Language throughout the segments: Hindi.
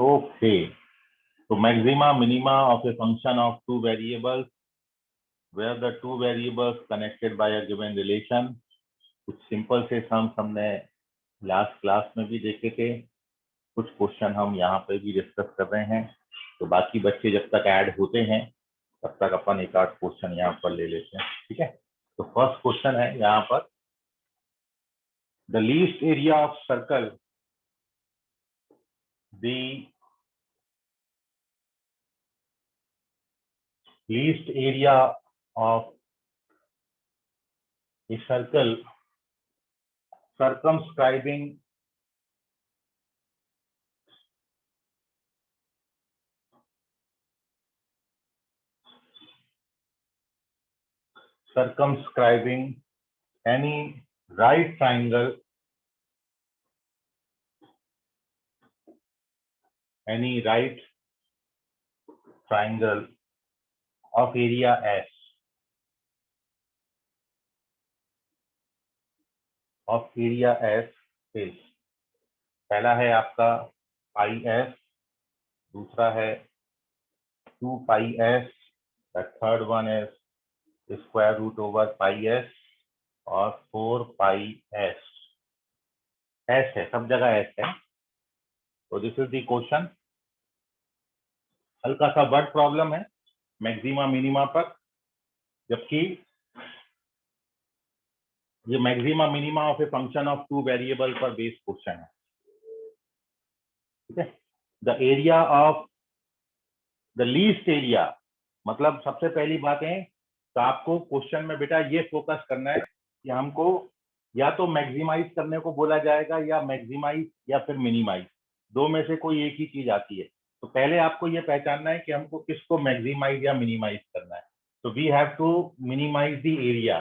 Okay. So maxima, minima of a function of two variables where the two variables connected by a given relation. कुछ सिंपल से सम्स हमने लास्ट क्लास में भी देखे थे, कुछ क्वेश्चन हम यहाँ पे भी डिस्कस कर रहे हैं। तो बाकी बच्चे जब तक ऐड होते हैं तब तक अपन एक आध क्वेश्चन यहाँ पर ले लेते हैं, ठीक है। तो फर्स्ट क्वेश्चन है यहाँ पर, the least area of circle, the least area of a circle circumscribing any right triangle of area S is, पहला है आपका पाई एस, दूसरा है 2 pi s, the third one is square root over pi s और 4 पाई एस। एस है, सब जगह एस है। तो दिस इज द क्वेश्चन। हल्का सा वर्ड प्रॉब्लम है मैक्सिमा मिनिमा पर, जबकि ये maxima minima of a function of two variable पर बेस्ड क्वेश्चन है, ठीक है। The area of the least area, मतलब सबसे पहली बात है तो आपको क्वेश्चन में बेटा ये फोकस करना है कि हमको या तो मैक्सिमाइज करने को बोला जाएगा या मैक्सिमाइज या फिर मिनिमाइज, दो में से कोई एक ही चीज आती है। तो पहले आपको ये पहचानना है कि हमको किसको मैक्सिमाइज या मिनिमाइज करना है। तो we have to minimize the area.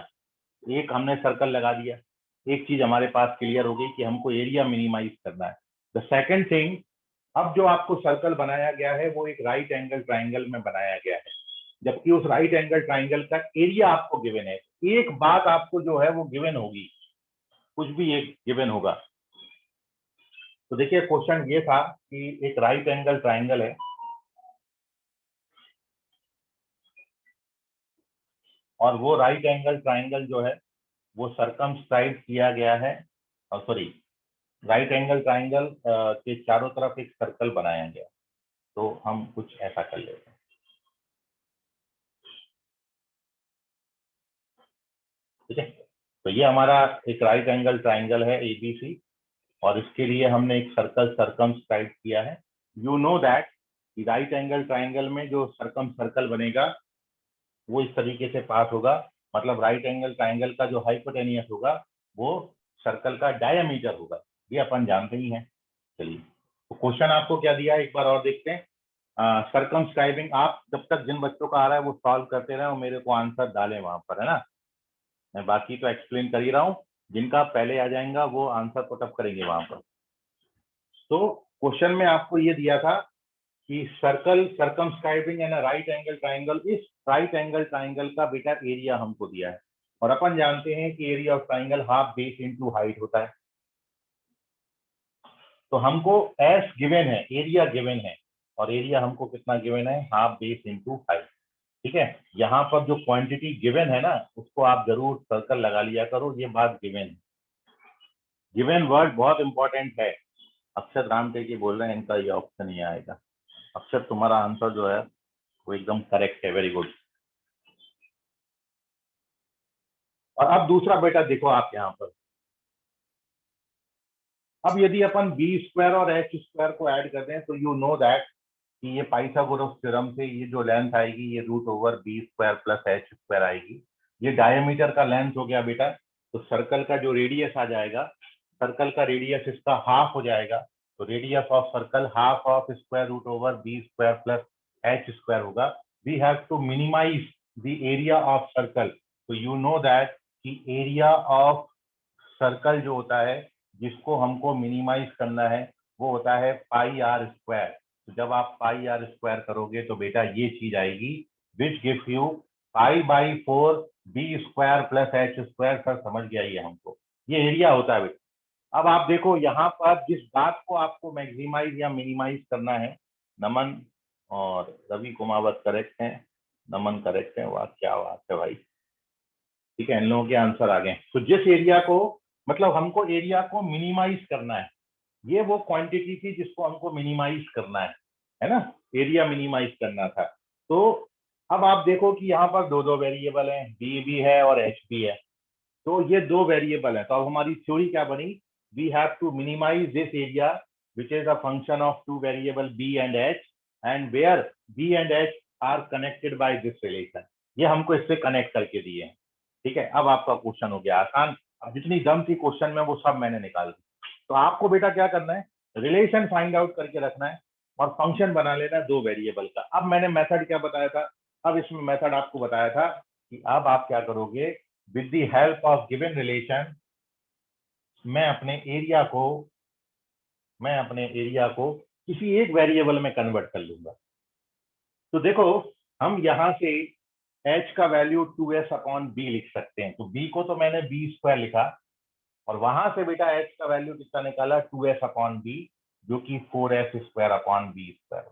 एक हमने सर्कल लगा दिया, एक चीज हमारे पास क्लियर हो गई कि हमको एरिया मिनिमाइज करना है। द सेकंड थिंग, अब जो आपको सर्कल बनाया गया है वो एक राइट एंगल ट्राइंगल में बनाया गया है, जबकि उस राइट एंगल ट्राइंगल का एरिया आपको गिवन है। एक बात आपको जो है वो गिवन होगी, कुछ भी एक गिवन होगा। तो देखिए क्वेश्चन ये था कि एक राइट एंगल ट्राइंगल है और वो राइट एंगल ट्राइंगल जो है वो सर्कमस्क्राइब किया गया है, सॉरी, राइट एंगल ट्राइंगल के चारों तरफ एक सर्कल बनाया गया। तो हम कुछ ऐसा कर लेते हैं, ठीक है। तो ये हमारा एक राइट एंगल ट्राइंगल है एबीसी और इसके लिए हमने एक सर्कल सर्कमस्क्राइब किया है। यू नो दैट कि राइट एंगल ट्राइंगल में जो सर्कल बनेगा वो इस तरीके से पास होगा, मतलब राइट एंगल ट्राइंगल का जो हाइपोटेनियस होगा वो सर्कल का डायमीटर होगा, ये अपन जानते ही हैं। चलिए, तो क्वेश्चन आपको क्या दिया है एक बार और देखते हैं। सर्कमस्क्राइबिंग, आप जब तक जिन बच्चों का आ रहा है वो सॉल्व करते रहे और मेरे को आंसर डालें वहां पर, है ना। मैं बाकी तो एक्सप्लेन कर ही रहा हूँ, जिनका पहले आ जाएगा वो आंसर पुटअप करेंगे वहां पर। तो क्वेश्चन में आपको ये दिया था कि circle circumscribing an right angle triangle, इस राइट एंगल ट्राइंगल का बेटा एरिया हमको दिया है और अपन जानते हैं कि area of triangle half base into height होता है। तो हमको एस गिवन है, एरिया गिवन है और एरिया हमको कितना गिवन है, हाफ बेस इनटू हाइट, ठीक है। यहाँ पर जो क्वांटिटी गिवन है ना उसको आप जरूर सर्कल लगा लिया करो, ये बात गिवन है। गिवन वर्ड बहुत इंपॉर्टेंट है। अक्षर राम टेकी बोल रहे हैं इनका ये ऑप्शन ही आएगा। अक्षर तुम्हारा आंसर जो है वो एकदम करेक्ट है, वेरी गुड। और अब दूसरा बेटा देखो आप यहाँ पर, अब यदि अपन बी स्क्वायर और एच स्क्वायर को ऐड कर दें तो यू नो दैट कि ये पाइथागोरस थ्योरम से ये जो लेंथ आएगी ये root over b square plus H square आएगी। ये डायमीटर का लेंथ हो गया बेटा, तो सर्कल का जो रेडियस आ जाएगा, सर्कल का रेडियस इसका हाफ हो जाएगा। तो radius of circle half of square root over b square plus H square होगा। We have to minimize the area of circle. तो यू नो दैट कि एरिया ऑफ सर्कल जो होता है जिसको हमको मिनिमाइज करना है वो होता है पाई आर स्क्वायर। तो जब आप पाई आर स्क्वायर करोगे तो बेटा ये चीज आएगी which gives you pi by 4 b square plus H square. Sir समझ गया ये हमको, ये एरिया होता है बेटा, अब आप देखो यहाँ पर जिस बात को आपको मैक्सिमाइज या मिनिमाइज करना है, नमन और रवि कुमावत करेक्ट है, नमन करेक्ट है, वाह क्या बात है भाई, ठीक है, इन लोगों के आंसर आ गए। तो जिस एरिया को, मतलब हमको एरिया को मिनिमाइज करना है, ये वो क्वांटिटी थी जिसको हमको मिनिमाइज करना है ना, एरिया मिनिमाइज करना था। तो अब आप देखो कि यहाँ पर दो दो वेरिएबल हैं, बी भी है और एच भी है, तो ये दो वेरिएबल है। तो अब हमारी थ्योरी क्या बनी, we have to minimize this area which is a function of two variable b and h, and where b and h are connected by this relation. ये हमको इससे कनेक्ट करके दिए हैं, ठीक है। अब आपका क्वेश्चन हो गया आसान, अब जितनी दम थी क्वेश्चन में वो सब मैंने निकाल दी। तो आपको बेटा क्या करना है, रिलेशन फाइंड आउट करके रखना है और फंक्शन बना लेना है दो वेरिएबल का। अब मैंने मेथड क्या बताया था, अब इसमें मेथड आपको बताया था कि अब आप क्या करोगे, with the help of given relation मैं अपने एरिया को किसी एक वेरिएबल में कन्वर्ट कर लूंगा। तो देखो हम यहां से h का वैल्यू 2s अपॉन बी लिख सकते हैं, तो b को तो मैंने बी स्क्वायर लिखा, और वहां से बेटा h का वैल्यू कितना निकाला, 2s अपॉन बी, जो कि 4s square upon B square.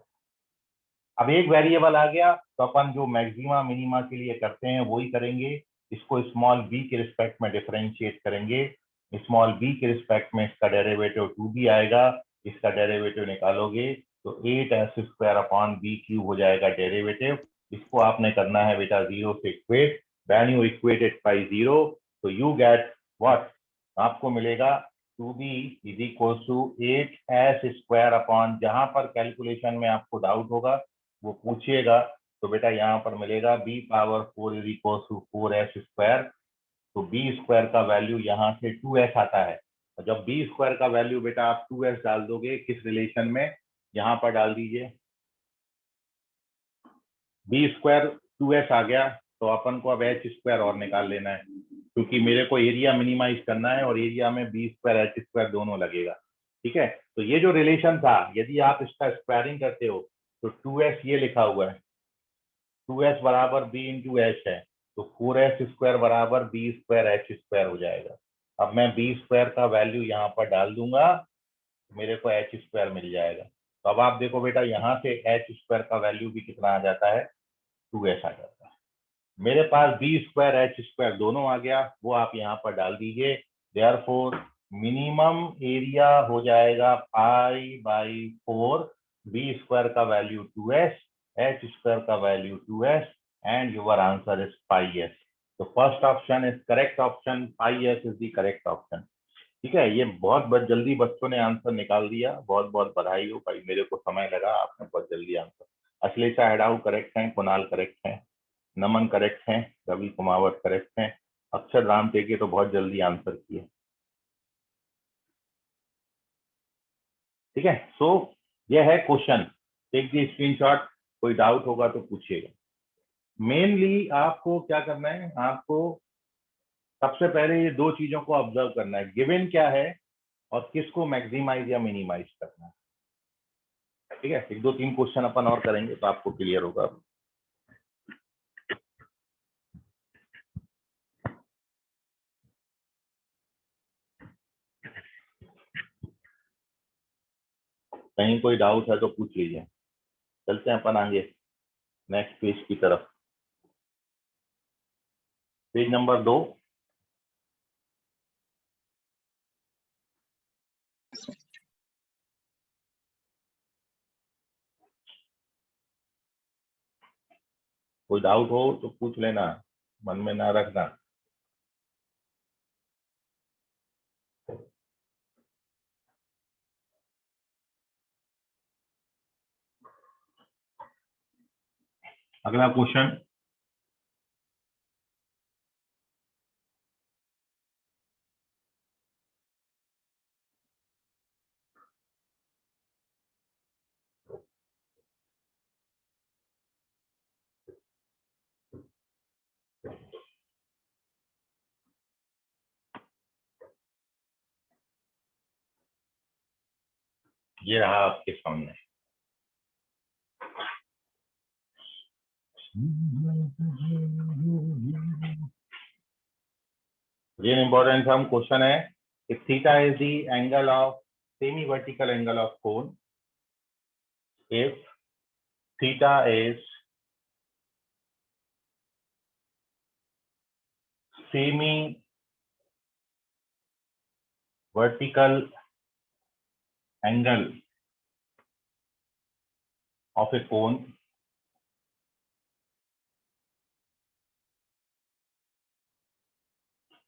अब एक वेरिएबल आ गया, तो अपन जो मैक्सिमा मिनिमा के लिए करते हैं वही करेंगे, इसको स्मॉल b के रिस्पेक्ट में डिफरेंशिएट करेंगे। स्मॉल b के रिस्पेक्ट में इसका डेरिवेटिव 2b आएगा, इसका डेरिवेटिव निकालोगे तो 8s square upon B cube हो जाएगा डेरिवेटिव। इसको आपने करना है बेटा जीरो से equate, when you equate it by zero, तो यू गेट व्हाट, आपको मिलेगा 2b is equal to 8s square upon, जहां पर कैलकुलेशन में आपको डाउट होगा वो पूछिएगा, तो बेटा यहाँ पर मिलेगा b power 4 is equal to 4s square. तो b स्क्वायर का वैल्यू यहाँ से 2s आता है, और जब b स्क्वायर का वैल्यू बेटा आप 2s डाल दोगे किस रिलेशन में, यहाँ पर डाल दीजिए, b स्क्वायर 2s आ गया, तो अपन को अब h स्क्वायर और निकाल लेना है, क्योंकि मेरे को एरिया मिनिमाइज करना है और एरिया में b स्क्वायर h स्क्वायर दोनों लगेगा, ठीक है। तो ये जो रिलेशन था, यदि आप इसका स्क्वायरिंग करते हो तो 2s ये लिखा हुआ है, 2s बराबर b इंटू एच है, तो 4s स्क्वायर बराबर b स्क्वायर एच स्क्वायर हो जाएगा। अब मैं b स्क्वायर का वैल्यू यहाँ पर डाल दूंगा, मेरे को एच स्क्वायर मिल जाएगा। तो अब आप देखो बेटा यहाँ से एच स्क्वायर का वैल्यू भी कितना आ जाता है, 2s आ जाता है। मेरे पास b स्क्वायर एच स्क्वायर दोनों आ गया, वो आप यहाँ पर डाल दीजिए। देयरफॉर मिनिमम एरिया हो जाएगा पाई बाई 4, b स्क्वायर का वैल्यू 2s, एच स्क्वायर का value 2s, and your answer is pi s. तो first option is correct option, pi s is the correct option, ठीक है। ये बहुत जल्दी बच्चों ने आंसर निकाल दिया, बहुत बहुत बधाई हो भाई, मेरे को समय लगा, आपने बहुत जल्दी आंसर। अश्लेषा हेडाउ करेक्ट है, कुणाल करेक्ट है, नमन करेक्ट है, रवि कुमावत करेक्ट है, अक्षर राम टेके तो बहुत जल्दी आंसर किए, ठीक है। सो यह है क्वेश्चन, टेक दी स्क्रीनशॉट, कोई डाउट होगा तो पूछिएगा। मेनली आपको क्या करना है, आपको सबसे पहले ये दो चीजों को ऑब्जर्व करना है, गिवन क्या है और किसको मैक्सिमाइज या मिनिमाइज करना है, ठीक है। एक दो तीन क्वेश्चन अपन और करेंगे तो आपको क्लियर होगा। कहीं कोई डाउट है तो पूछ लीजिए, चलते हैं अपन आगे नेक्स्ट पेज की तरफ, पेज नंबर 2। कोई डाउट हो तो पूछ लेना, मन में ना रखना। अगला क्वेश्चन, ये रहा आपके सामने। ये इंपॉर्टेंट हम क्वेश्चन है, if theta is the angle of semi-vertical angle of cone, if theta is semi-vertical angle of a cone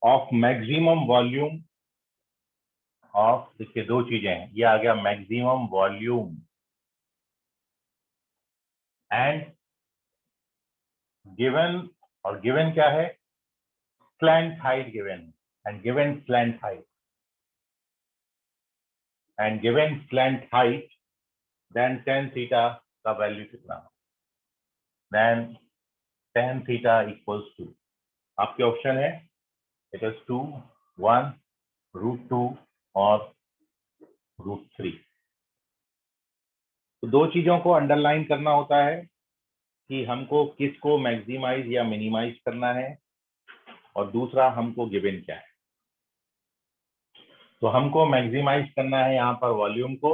of maximum volume of, देखिए दो चीजें हैं, ये आ गया मैक्सिमम वॉल्यूम एंड गिवन, और गिवन क्या है, slant height given, and given slant height, and given slant height, then tan theta का वैल्यू कितना, then tan theta equals to, आपके ऑप्शन है इट इज 2, 1, √2 और √3। तो दो चीजों को अंडरलाइन करना होता है कि हमको किसको मैक्सिमाइज या मिनिमाइज करना है, और दूसरा हमको गिवन क्या है। तो हमको मैक्सिमाइज करना है यहाँ पर वॉल्यूम को,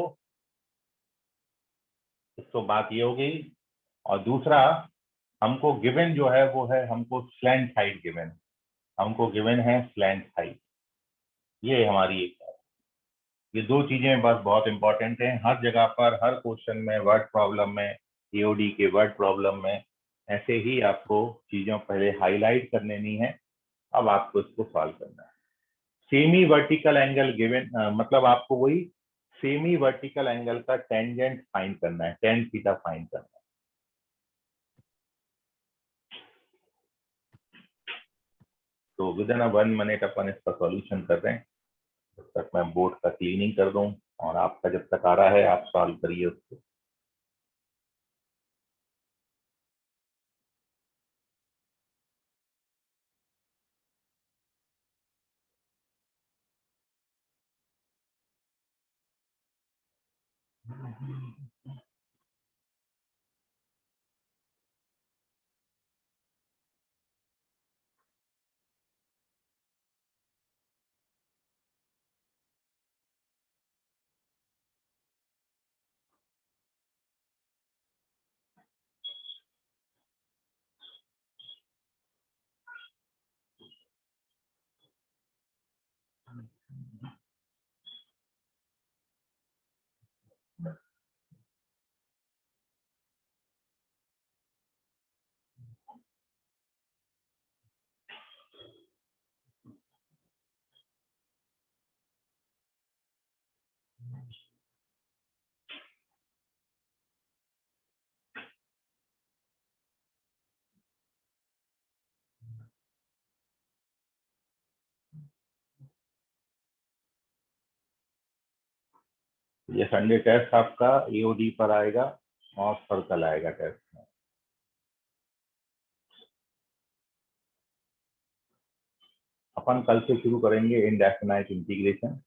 तो बात ये हो गई, और दूसरा हमको गिवन जो है वो है हमको स्लैंट हाइट गिवन, हमको गिवन है स्लैंट हाइट। ये हमारी एक, ये दो चीजें बस बहुत इंपॉर्टेंट हैं हर जगह पर, हर क्वेश्चन में, वर्ड प्रॉब्लम में, ईओडी के वर्ड प्रॉब्लम में, ऐसे ही आपको चीजों पहले हाईलाइट कर लेनी है, अब आपको इसको सॉल्व करना है। सेमी वर्टिकल एंगल गिवन, मतलब आपको वही सेमी वर्टिकल एंगल का टेंजेंट फाइंड करना है, tan थीटा फाइंड करना है। तो विद इन 1 मिनट अपन इसका सॉल्यूशन कर रहे हैं, तब तक मैं बोर्ड का क्लीनिंग कर दूं, और आपका जब तक आ रहा है आप सॉल्व करिए उसको। ये संडे टेस्ट आपका ईओडी पर आएगा और सर्कल आएगा टेस्ट में। अपन कल से शुरू करेंगे indefinite integration,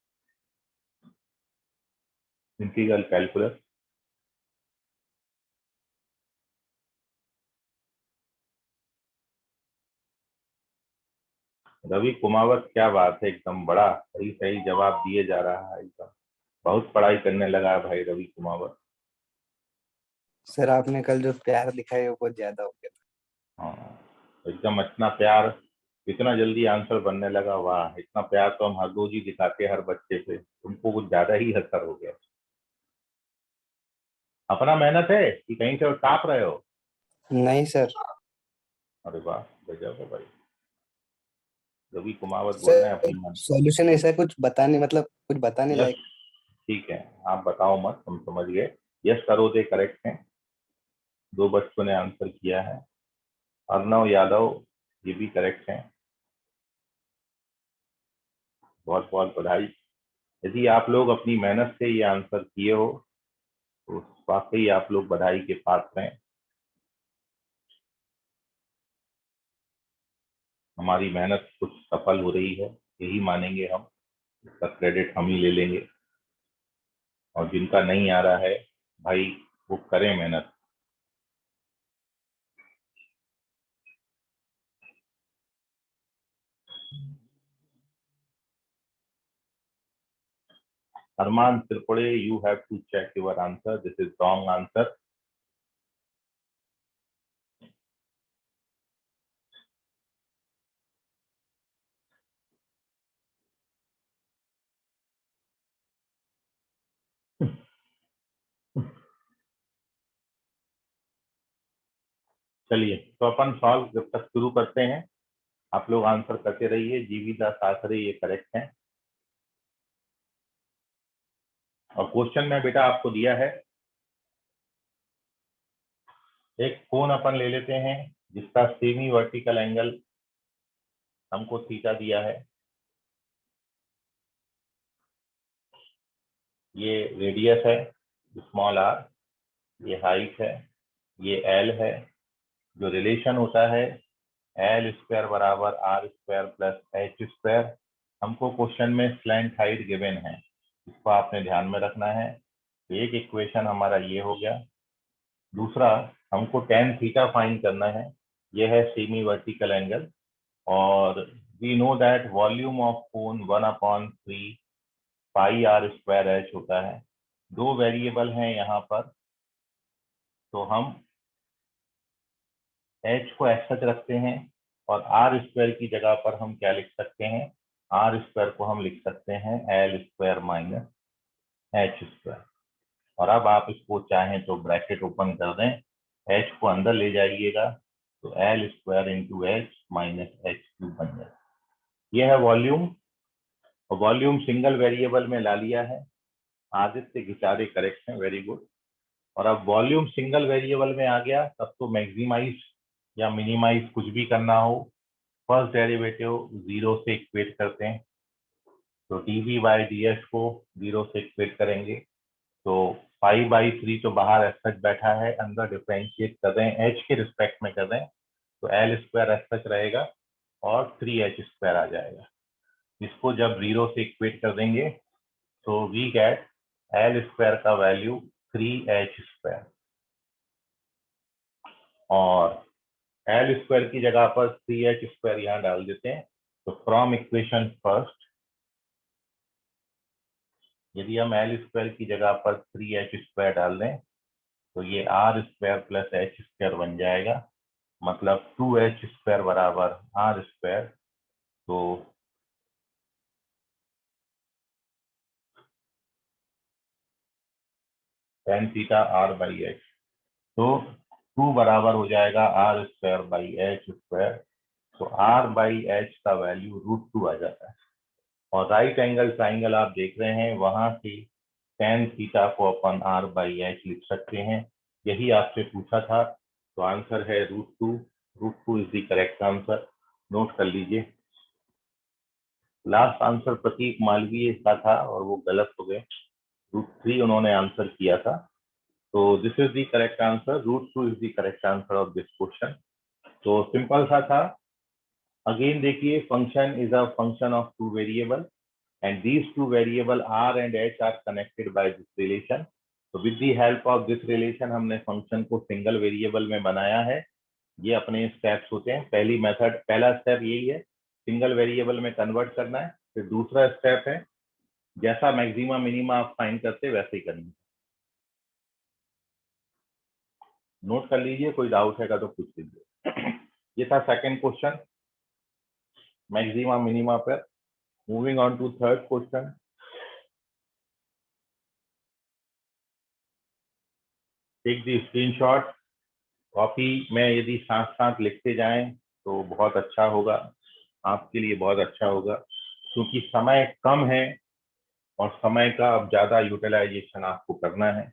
integral calculus. Ravi Kumawat, क्या बात है, एकदम बड़ा सही सही जवाब दिए जा रहा है, एकदम बहुत पढ़ाई करने लगा है भाई रवि कुमावत। सर आपने कल जो प्यार दिखाया वो बहुत ज्यादा हो गया। हाँ, एकदम इतना प्यार, इतना जल्दी आंसर बनने लगा, वाह, इतना प्यार तो हम हर रोज ही दिखाते हैं हर बच्चे पे, तुमको कुछ ज्यादा ही असर हो गया। अपना मेहनत है कि कहीं से टाप रहे हो? नहीं सर। अरे वाह, गजब है भाई। रवि कुमावत बोल रहे सर हैं अपनी मन। सॉल्यूशन ऐसा कुछ बताने मतलब कुछ बताने यस, लायक। ठीक है, आप बताओ मत, हम समझ गए। यस करो दे करेक्ट है, दो बच्चों ने आंसर किया है। अर्णव यादव, ये भी करेक्ट है, बहुत बहुत बधाई। यदि आप लोग अपनी मेहनत से ये आंसर किए हो तो वाकई आप लोग बधाई के पात्र हैं। हमारी मेहनत कुछ सफल हो रही है, यही मानेंगे हम, इसका क्रेडिट हम ही ले लेंगे। और जिनका नहीं आ रहा है भाई, वो करें मेहनत। Arman Tripode, you have to check your answer. This is wrong answer. चलिए, तो अपन सॉल्व जब तक शुरू करते हैं, आप लोग आंसर करते रहिए। जीविदास आसरे ये करेक्ट है। और क्वेश्चन में बेटा आपको दिया है, एक कोण अपन ले लेते हैं जिसका सेमी वर्टिकल एंगल हमको थीटा दिया है। ये रेडियस है स्मॉल आर, ये हाइट है, ये एल है। जो रिलेशन होता है एल स्क्वायर बराबर are square plus H square, हमको क्वेश्चन में स्लैंट हाइट गिवन है, इसको आपने ध्यान में रखना है। तो एक इक्वेशन हमारा ये हो गया। दूसरा, हमको टेन थीटा फाइंड करना है, ये है सेमी वर्टिकल एंगल। और we know that volume of cone 1/3 pi r square h होता है। दो वेरिएबल हैं यहाँ पर, तो हम एच को एच सच रखते हैं और आर स्क्वायर की जगह पर हम क्या लिख सकते हैं, आर स्क्वायर को हम लिख सकते हैं L square minus H square. और अब आप इसको चाहें तो ब्रैकेट ओपन कर दें, एच को अंदर ले जाइएगा तो L square into H minus H cube बन जाएगा। यह है वॉल्यूम। और वॉल्यूम सिंगल वेरिएबल में ला लिया है। आदित्य घिचारे करेक्ट है, वेरी गुड। और अब वॉल्यूम सिंगल वेरिएबल में आ गया, तब तो मैक्सिमाइज या मिनिमाइज कुछ भी करना हो, फर्स्ट डेरिवेटिव जीरो से इक्वेट करते हैं। तो dv बाई ds को जीरो से इक्वेट करेंगे तो 5/3 तो बाहर एस सच बैठा है, अंदर डिफरेंशिएट कर रहे हैं, एच के रिस्पेक्ट में कर रहे हैं, तो एल स्क्वायर एस सच रहेगा और 3h स्क्वायर आ जाएगा। इसको जब जीरो से इक्वेट कर देंगे तो वी गेट एल स्क्वायर का वैल्यू 3h स्क्वायर, और एल स्क्वायर की जगह पर 3h स्क्वायर यहाँ डाल देते हैं। तो फ्रॉम इक्वेशन फर्स्ट, यदि हम एल स्क्वायर की जगह पर 3h स्क्वायर डाल दें तो ये r square plus H square बन जाएगा, मतलब 2h स्क्वायर बराबर आर स्क्वायर। तो tan theta r by h, तो 2 बराबर हो जाएगा r square by h square. तो आर बाई एच का वैल्यू √2 आ जाता है। और राइट एंगल ट्राइंगल आप देख रहे हैं, वहां से tan थीटा को अपन आर बाई एच लिख सकते हैं। यही आपसे पूछा था, तो आंसर है √2। √2 is the correct answer, note कर लीजिए। लास्ट आंसर प्रतीक मालवीय का था और वो गलत हो गए, √3 उन्होंने आंसर किया था। तो this is the correct answer, √2 is the correct answer of this question. तो सिंपल सा था। अगेन देखिए, function is a function of two variable and these two variable r and h are connected by this relation. So with the help of this relation हमने फंक्शन को सिंगल वेरिएबल में बनाया है। ये अपने स्टेप्स होते हैं। पहला स्टेप यही है, सिंगल वेरिएबल में कन्वर्ट करना है। फिर दूसरा स्टेप है, जैसा मैक्सिमा मिनिमा आप फाइंड करते वैसे ही करना है। नोट कर लीजिए, कोई डाउट है तो पूछ लीजिए। ये था सेकंड क्वेश्चन मैक्सिमा मिनिमा पर। Moving on to third question. Take the screenshot. Copy में यदि साथ साथ लिखते जाएं तो बहुत अच्छा होगा, आपके लिए बहुत अच्छा होगा, क्योंकि समय कम है और समय का अब ज्यादा यूटिलाइजेशन आपको करना है।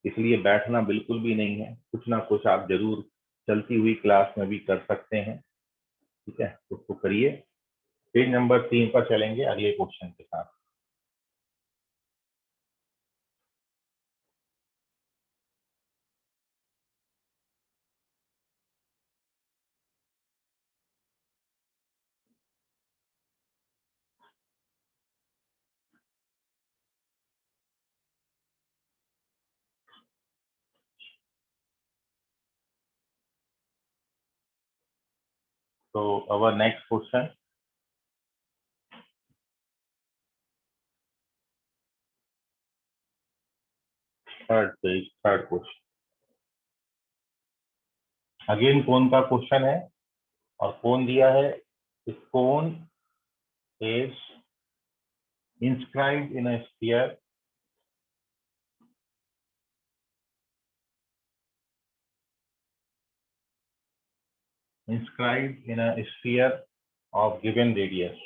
इसलिए बैठना बिल्कुल भी नहीं है, कुछ ना कुछ आप जरूर चलती हुई क्लास में भी कर सकते हैं। ठीक है, उसको करिए। पेज नंबर 3 पर चलेंगे अगले क्वेश्चन के साथ। तो our next question, third page, third question. Again cone का क्वेश्चन है और कोन दिया है, इस cone is inscribed in a sphere of given radius.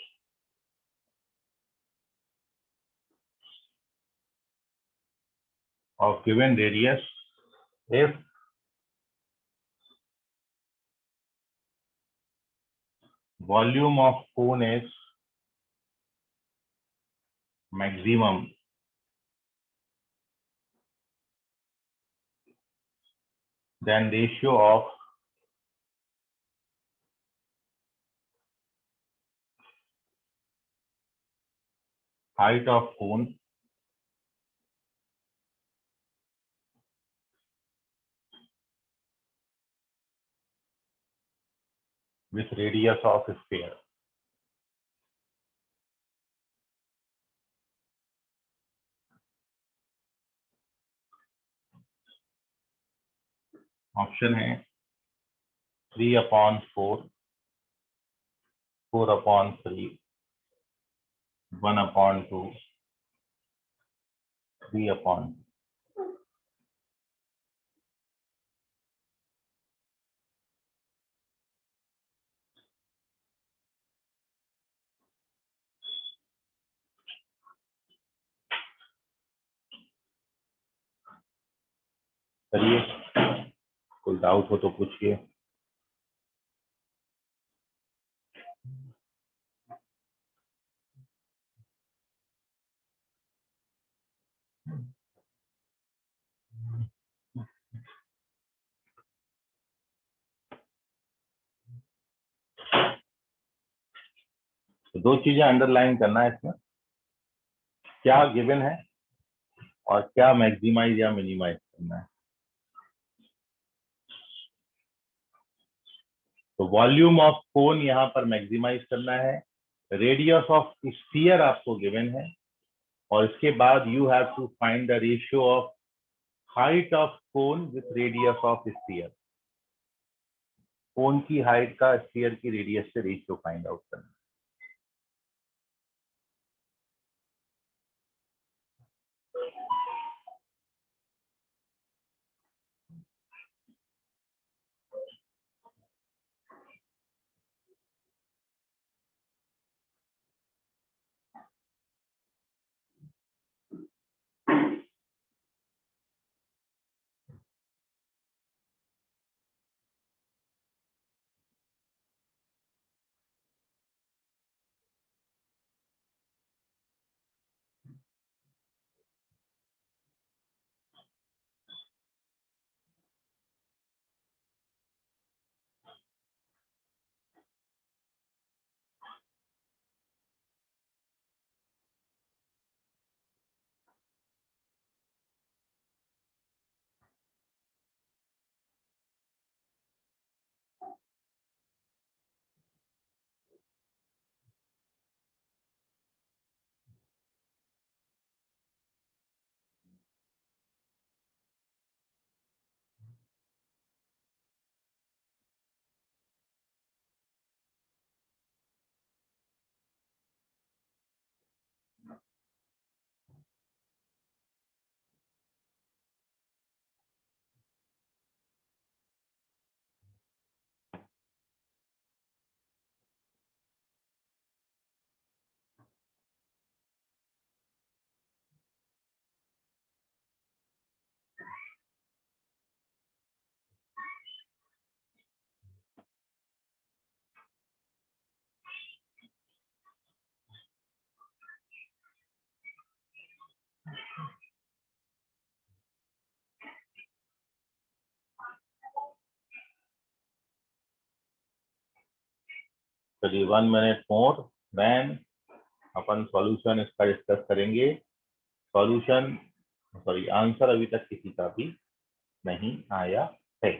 If volume of cone is maximum, then ratio of height of cone with radius of sphere. Option है 3/4, 4/3, 1/2, 3/2। चलिए, कोई डाउट हो तो पूछिए। तो दो चीजें अंडरलाइन करना है इसमें, क्या गिवन है और क्या मैक्सिमाइज या मिनिमाइज करना है। तो वॉल्यूम ऑफ कोन यहाँ पर मैक्सिमाइज करना है, रेडियस ऑफ स्फीयर आपको गिवन है, और इसके बाद you have to find the ratio of height of cone with radius of sphere. Cone की हाइट का स्फीयर की रेडियस से रेशियो फाइंड आउट करना। चलिए 1 मिनट मोर, देन अपन सॉल्यूशन इसका डिस्कस करेंगे। सॉल्यूशन सॉरी आंसर अभी तक किसी का भी नहीं आया है।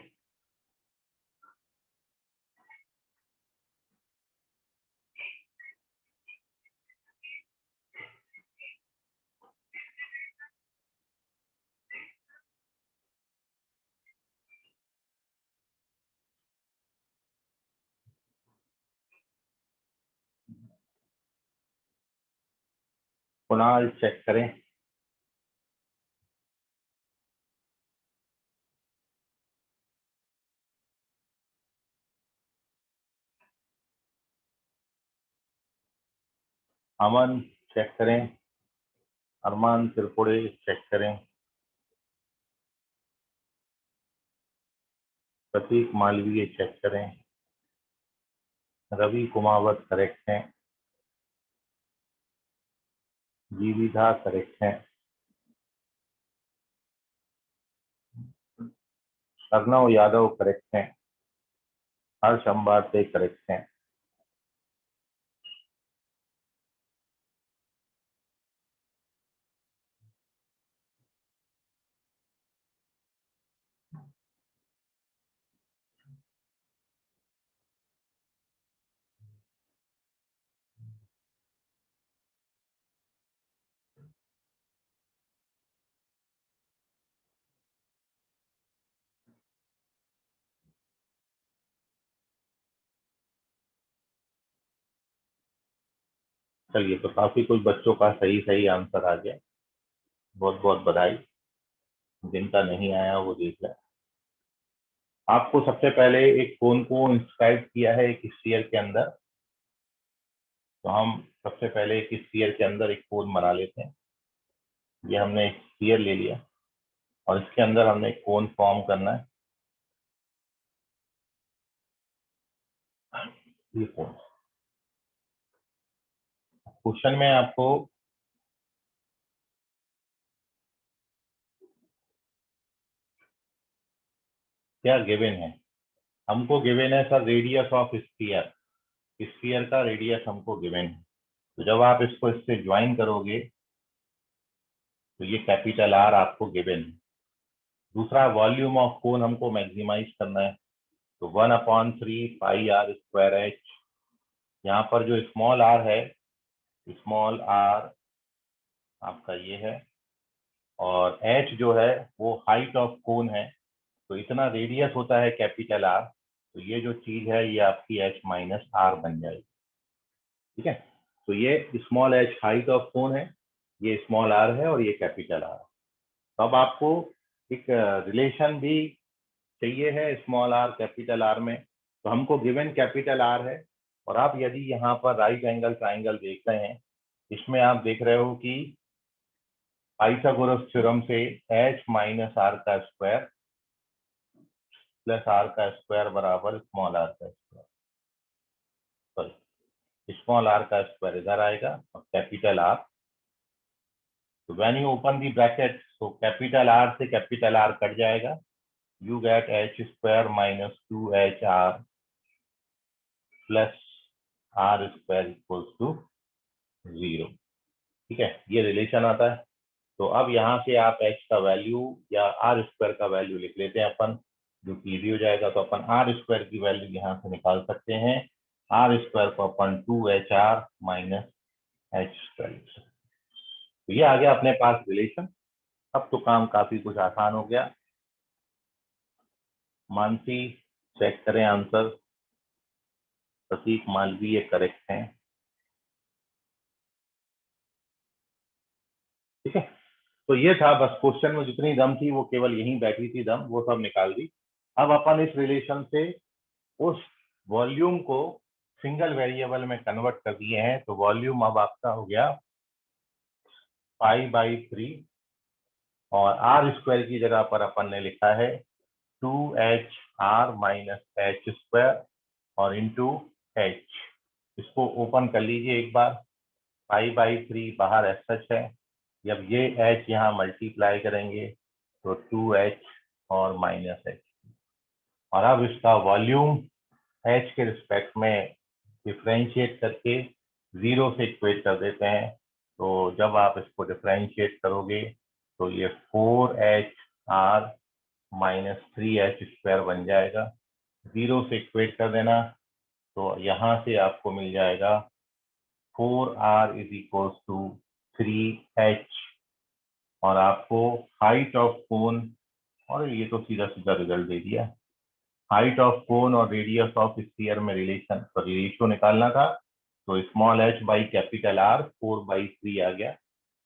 कुणाल चेक करें। अमन चेक करें। अरमान त्रिपुरे चेक करें। प्रतीक मालवीय चेक करें। रवि कुमावत करेक्ट हैं। जीविधा करेक्ट हैं। अर्णव यादव करेक्ट हैं। हर्ष अंबाते करेक्ट हैं। चलिए, तो काफी कुछ बच्चों का सही सही आंसर आ गया। बहुत बहुत बधाई। जिनका नहीं आया वो देख लें। आपको सबसे पहले एक कोन को इंस्क्राइब किया है एक स्फीयर के अंदर। तो हम सबसे पहले एक स्फीयर के अंदर एक कोन बना लेते हैं। ये हमने एक स्फीयर ले लिया और इसके अंदर हमने एक कोन फॉर्म करना है। ये कोन क्वेश्चन में आपको क्या गिवन है? हमको गिवन है sir radius of sphere. Sphere का रेडियस हमको गिवन है। तो जब आप इसको इससे ज्वाइन करोगे तो ये कैपिटल आर आपको गिवन है। दूसरा, वॉल्यूम ऑफ कोन हमको मैक्सिमाइज करना है। तो 1/3 पाई आर स्क्वायर एच। यहाँ पर जो स्मॉल आर है, स्मॉल आर आपका ये है, और एच जो है वो हाइट ऑफ कोन है। तो इतना रेडियस होता है कैपिटल आर। तो ये जो चीज है ये आपकी एच माइनस आर बन जाएगी। ठीक है। तो ये स्मॉल एच हाइट ऑफ कोन है, ये स्मॉल आर है और ये कैपिटल आर। तो अब आपको एक रिलेशन भी चाहिए है स्मॉल आर कैपिटल आर में। तो हमको गिवन कैपिटल आर है, और आप यदि यहाँ पर राइट एंगल ट्राइंगल देख रहे हैं, इसमें आप देख रहे हो कि पाइथागोरस थ्योरम से एच माइनस आर का स्क्वायर प्लस आर का स्क्वायर बराबर स्मॉल आर का स्क्वायर। सॉरी, स्मॉल आर का स्क्वायर इधर आएगा और कैपिटल आर। तो when you open the bracket, तो कैपिटल आर से कैपिटल आर कट जाएगा। You get h square minus 2HR plus r square equals to 0। ठीक है, ये रिलेशन आता है। तो अब यहाँ से आप एच का वैल्यू या आर स्क्वायर का वैल्यू लिख लेते हैं अपन, जो कि इजी हो जाएगा। तो अपन आर स्क्वायर की वैल्यू यहाँ से निकाल सकते हैं। आर स्क्वायर को अपन 2HR माइनस एच स्क्वायर। तो ये आ गया अपने पास रिलेशन। अब तो काम काफी कुछ आसान हो गया। मानसी चेक करें आंसर। प्रतीक मालवीय करेक्ट हैं। ठीक है। तो ये था बस, क्वेश्चन में जितनी दम थी वो केवल यहीं बैठी थी दम, वो सब निकाल दी। अब अपन इस रिलेशन से उस वॉल्यूम को सिंगल वेरिएबल में कन्वर्ट कर दिए हैं। तो वॉल्यूम अब आपका हो गया π/3, और आर स्क्वायर की जगह पर अपन ने लिखा है 2HR माइनस एच स्क्वायर और इंटू एच। इसको ओपन कर लीजिए एक बार। π/3 बाहर एस सच है। जब ये एच यहाँ मल्टीप्लाई करेंगे तो 2H और माइनस एच, और अब इसका वॉल्यूम एच के रिस्पेक्ट में डिफ्रेंशिएट करके 0 से इक्वेट कर देते हैं। तो जब आप इसको डिफ्रेंशिएट करोगे तो ये 4HR माइनस 3H स्क्वायर बन जाएगा। 0 से इक्वेट कर देना, तो यहाँ से आपको मिल जाएगा 4R is equals to 3H, और आपको हाइट ऑफ कोन, और ये तो सीधा सीधा रिजल्ट दे दिया। हाइट ऑफ कोन और रेडियस ऑफ स्फीयर में रिलेशन, सॉरी रेशियो निकालना था। तो small h by capital R 4/3 आ गया।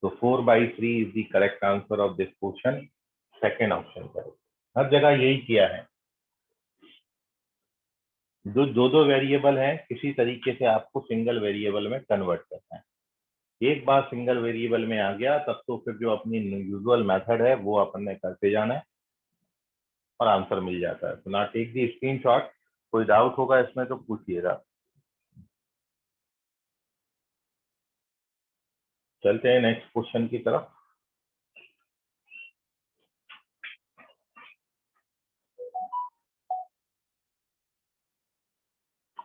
तो 4/3 is the correct answer of this question, second option correct. हर जगह यही किया है, जो दो वेरिएबल है किसी तरीके से आपको सिंगल वेरिएबल में कन्वर्ट करना है। एक बार सिंगल वेरिएबल में आ गया तब तो फिर जो अपनी यूजुअल मेथड है वो अपन ने करते जाना है और आंसर मिल जाता है। तो ना टेक दी स्क्रीनशॉट, कोई डाउट होगा इसमें तो पूछिएगा। चलते हैं नेक्स्ट क्वेश्चन की तरफ।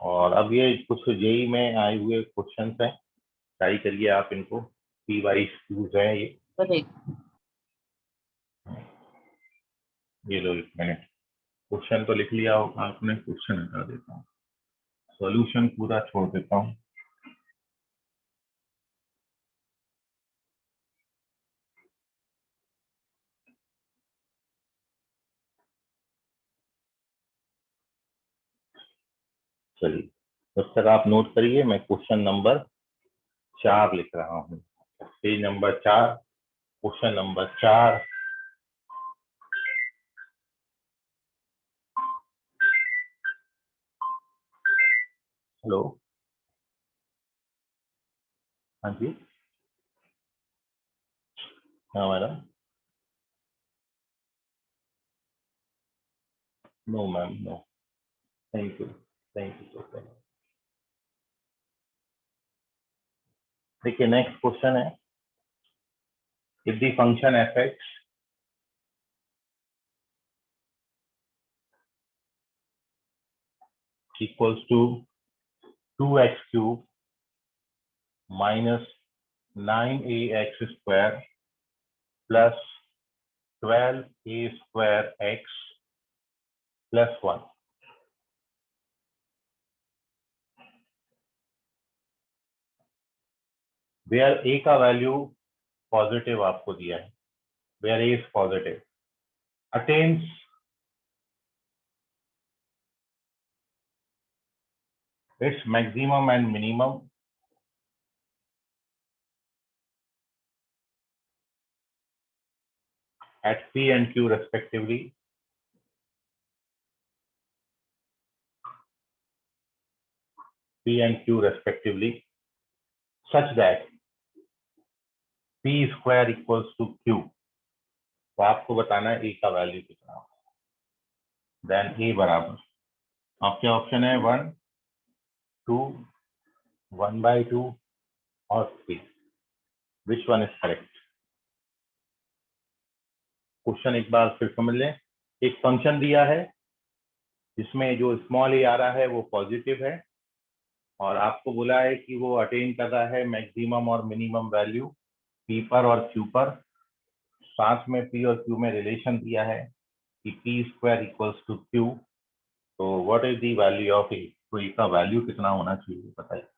और अब ये कुछ जेई में आए हुए क्वेश्चंस हैं, ट्राई करिए आप इनको, पी वाइज क्यूज है ये। ये लो, एक मिनट, क्वेश्चन तो लिख लिया होगा आपने, क्वेश्चन हटा देता हूँ, सॉल्यूशन पूरा छोड़ देता हूँ। चलिए, तब तक आप नोट करिए, मैं क्वेश्चन नंबर 4 लिख रहा हूँ। Page number 4, question number 4। Hello, हाँ जी, हाँ madam. No ma'am, no, thank you, thank you so much. देखिए नेक्स्ट क्वेश्चन है, if the function f x equals to 2x³ minus 9ax² plus 12a² plus 1, where a का वैल्यू पॉजिटिव आपको दिया है, where a is positive, attains its maximum and minimum at P and Q respectively, P and Q respectively, such that P square equals to Q। तो आपको बताना है A का वैल्यू कितना, देन A बराबर, आपके ऑप्शन है 1, 2, 1/2 और 3, which one is correct. Question एक बार फिर समझ लें, एक फंक्शन दिया है जिसमें जो स्मॉल a आ रहा है वो पॉजिटिव है, और आपको बोला है कि वो अटेन कर रहा है मैक्सिमम और मिनिमम वैल्यू P पर और Q पर, साथ में P और Q में रिलेशन दिया है कि P square equals to Q। तो what is the value of A, तो A का वैल्यू कितना होना चाहिए बताइए।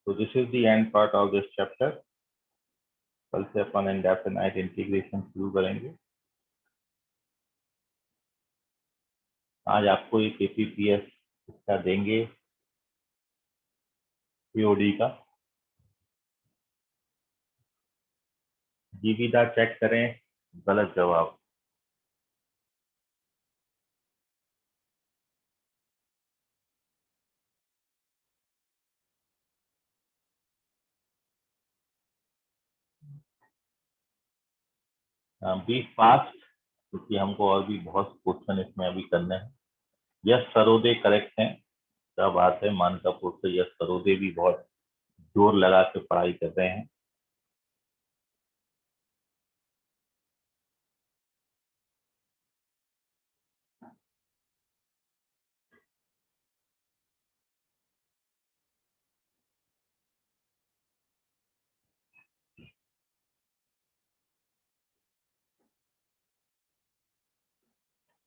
So this is the end part of this chapter. कल से अपन इंडेफिनाइट इंटीग्रेशन शुरू करेंगे। आज आपको एक KPPS इसका देंगे POD का। जीविदा चेक करें, गलत जवाब। बी फास्ट, क्योंकि हमको और भी बहुत क्वेश्चन इसमें अभी करने हैं। यस सरोदे करेक्ट हैं। क्या बात है, मानकापुर से यस सरोदे भी बहुत जोर लगा के पढ़ाई कर रहे हैं।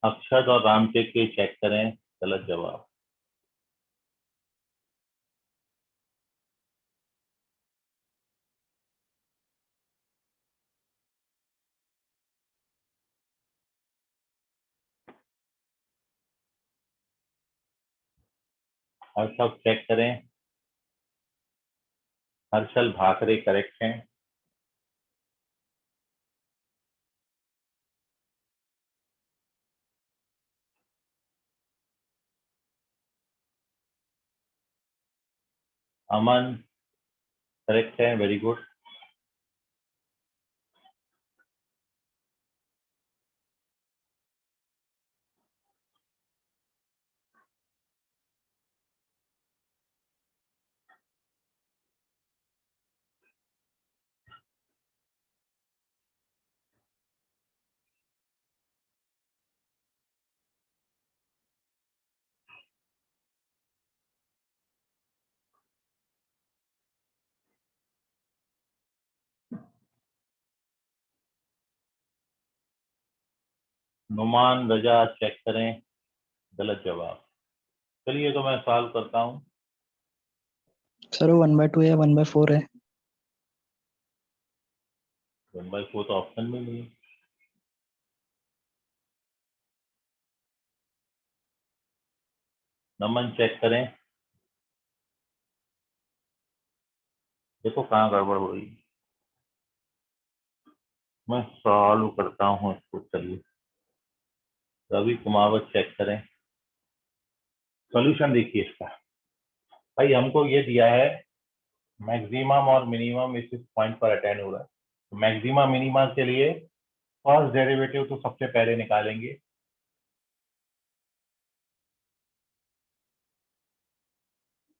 अक्षत और रामटेक के चेक करें, गलत जवाब। हर्षल चेक करें, हर्षल भाकरे करेक्ट हैं। अमन करेक्ट है, वेरी गुड। नुमान रजा चेक करें, गलत जवाब। चलिए तो मैं सॉल्व करता हूँ। सर 1/2 है, 1/4 है। 1/4 तो ऑप्शन में नहीं है। नमन चेक करें, देखो कहाँ गड़बड़ हो रही। मैं सॉल्व करता हूँ इसको। चलिए रवि कुमावत चेक करें। सॉल्यूशन देखिए इसका। भाई हमको ये दिया है मैक्सिमम और मिनिमम इस पॉइंट पर अटेंड हो रहा है। तो मैक्सिमम मिनिमा के लिए फर्स्ट डेरिवेटिव तो सबसे पहले निकालेंगे।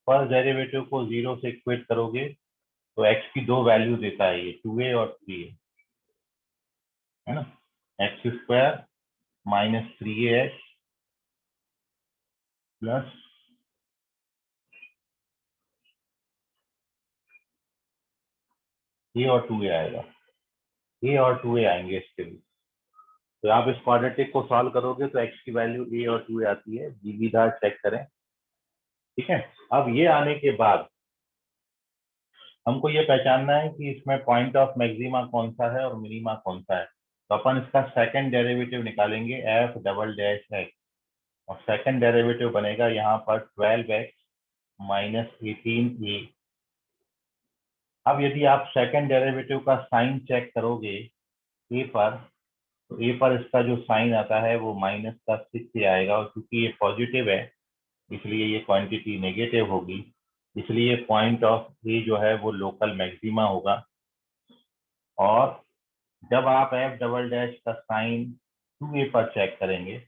फर्स्ट डेरिवेटिव को 0 से इक्वेट करोगे तो x की दो वैल्यू देता है, ये 2a और 3a है ना। x² minus 3ax plus a और 2a आएगा। a और 2a आएंगे इसके लिए। तो आप इस क्वाड्रेटिक को सॉल्व करोगे तो x की वैल्यू a और 2a आती है। जीविदार चेक करें, ठीक है। अब ये आने के बाद हमको ये पहचानना है कि इसमें पॉइंट ऑफ मैक्सिमा कौन सा है और मिनिमा कौन सा है। तो अपन इसका सेकंड डेरिवेटिव निकालेंगे, f डबल डैश x, और सेकंड डेरिवेटिव बनेगा यहाँ पर 12x माइनस 18a। अब यदि आप सेकंड डेरिवेटिव का साइन चेक करोगे a पर, तो a पर इसका जो साइन आता है वो माइनस का 6 आएगा, और क्योंकि ये पॉजिटिव है इसलिए ये क्वांटिटी नेगेटिव होगी। इसलिए पॉइंट ऑफ ए जो है वो लोकल मैक्सिमा होगा। और जब आप f डबल डैश का साइन 2a पर चेक करेंगे,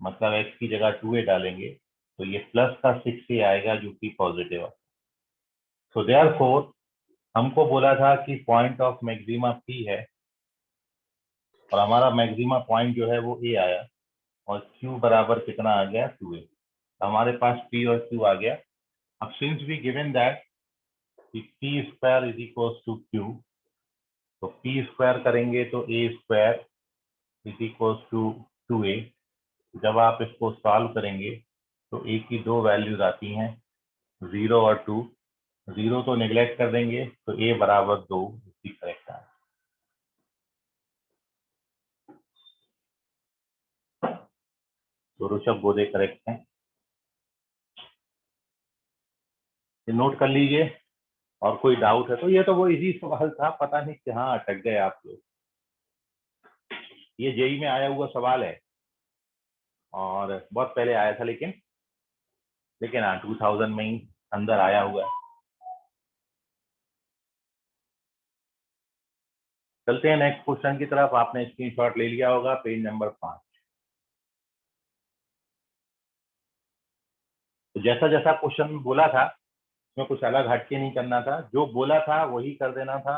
मतलब x की जगह 2a डालेंगे, तो ये प्लस का 6a आएगा जो कि पॉजिटिव है। सो देयरफॉर हमको बोला था कि पॉइंट ऑफ मैक्सिमा P है, और हमारा मैक्सिमा पॉइंट जो है वो A आया, और Q बराबर कितना आ गया, 2a। हमारे पास P और Q आ गया। अब since we given that P square is equals to Q, तो P स्क्वायर करेंगे तो A square is equals to 2a। जब आप इसको सॉल्व करेंगे तो a की दो वैल्यूज आती हैं, 0 और 2, 0 तो नेग्लेक्ट कर देंगे, तो a बराबर 2 इसकी करेक्ट आंसर। तो ऋषभ बोधे करेक्ट है, ये नोट कर लीजिए। और कोई डाउट है तो, ये तो वो इजी सवाल था, पता नहीं कहाँ अटक गए आप लोग। ये जेई में आया हुआ सवाल है और बहुत पहले आया था, लेकिन हाँ 2000 में ही अंदर आया हुआ है। चलते हैं नेक्स्ट क्वेश्चन की तरफ। आपने स्क्रीनशॉट ले लिया होगा, पेज नंबर 5। तो जैसा जैसा क्वेश्चन बोला था उसमें कुछ अलग हटके नहीं करना था, जो बोला था वही कर देना था,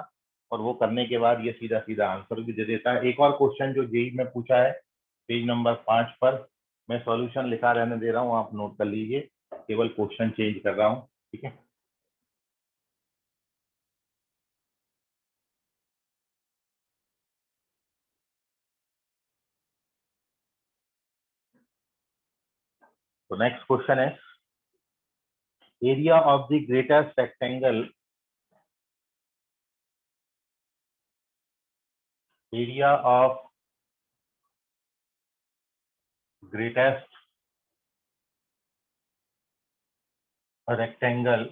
और वो करने के बाद ये सीधा सीधा आंसर भी दे देता है। एक और क्वेश्चन जो जेई में पूछा है पेज नंबर 5 पर, मैं सॉल्यूशन लिखा रहने दे रहा हूँ, आप नोट कर लीजिए, केवल क्वेश्चन चेंज कर रहा हूँ, ठीक है। तो नेक्स्ट क्वेश्चन है, area of the greatest rectangle, area of greatest rectangle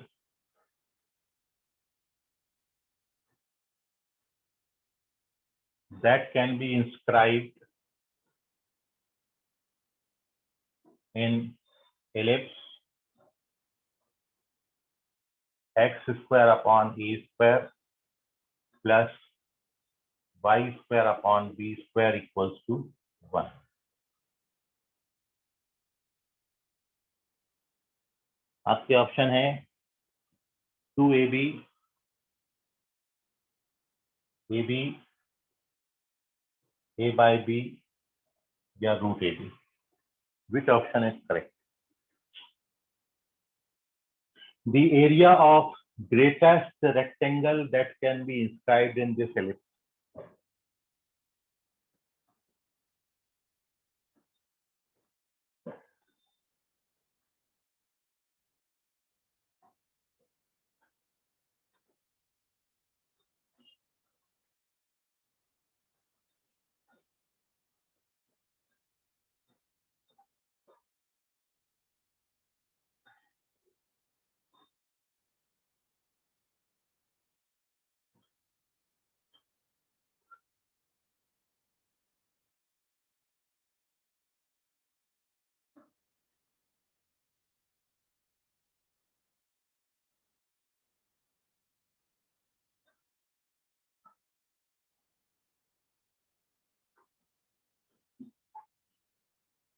that can be inscribed in ellipse x square upon a square plus y square upon b square equals to 1। आपके ऑप्शन है 2ab, ab, a by b या root ab। Which option is correct? The area of greatest rectangle that can be inscribed in this ellipse।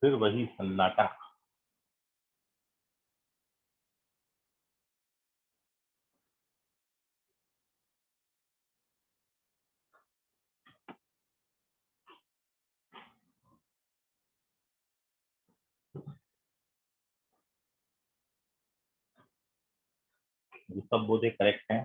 फिर वही सन्नाटा। ये सब बोधे करेक्ट हैं।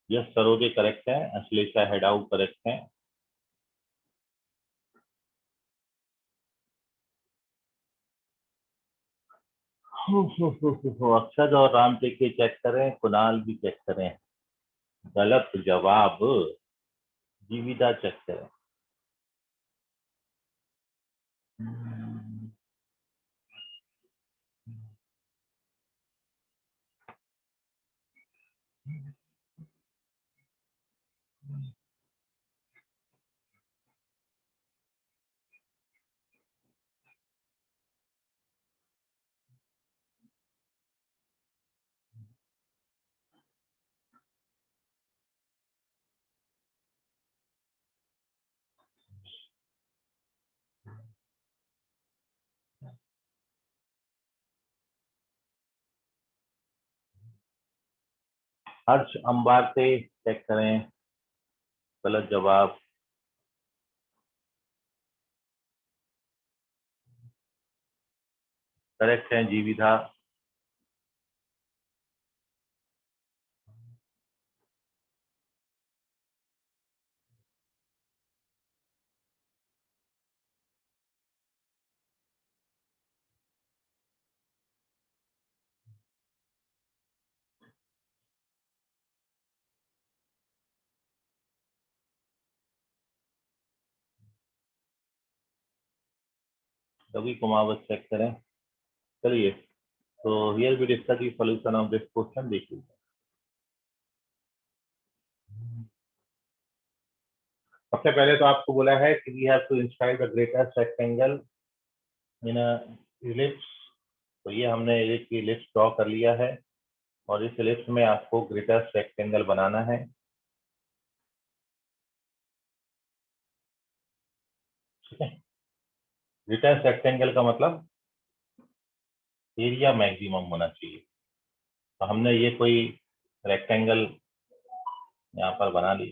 यस, सरोदे करेक्ट है, अश्लेषा हेडाउ करेक्ट है। अक्षद और राम टेके चेक करें, कुणाल भी चेक करें। गलत जवाब, जीविदा चेक करें। हर्ष अंबार से चेक करें, गलत जवाब। करेक्ट है जीविधा। रवि कुमावत चेक करें। चलिए, तो here we discuss the solution of this question. देखिए, सबसे पहले तो आपको बोला है कि we have to inscribe the greatest rectangle in a ellipse. तो ये हमने एक इलिप्स ड्रॉ कर लिया है और इस इलिप्स में आपको ग्रेटेस्ट रेक्टेंगल बनाना है। ठीक है, ग्रेटेस्ट रेक्टेंगल का मतलब एरिया मैक्सिमम होना चाहिए। तो हमने ये कोई रेक्टेंगल यहाँ पर बना ली।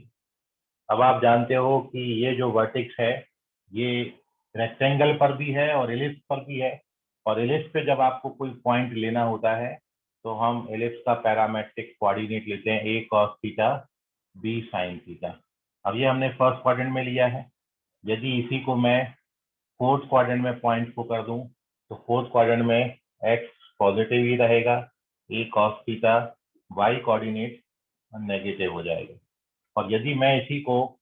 अब आप जानते हो कि ये जो वर्टेक्स है ये रेक्टेंगल पर भी है और एलिप्स पर भी है। और एलिप्स पे जब आपको कोई पॉइंट लेना होता है तो हम एलिप्स का पैरामेट्रिक कोऑर्डिनेट लेते हैं, a cos theta b sin theta. अब ये हमने फर्स्ट क्वाड्रेंट में लिया है। यदि इसी को मैं फोर्थ क्वाड्रेंट में पॉइंट को कर दूं तो फोर्थ क्वाड्रेंट में x पॉजिटिव ही रहेगा, a cos theta y coordinate negative हो जाएगा। और यदि मैं इसी को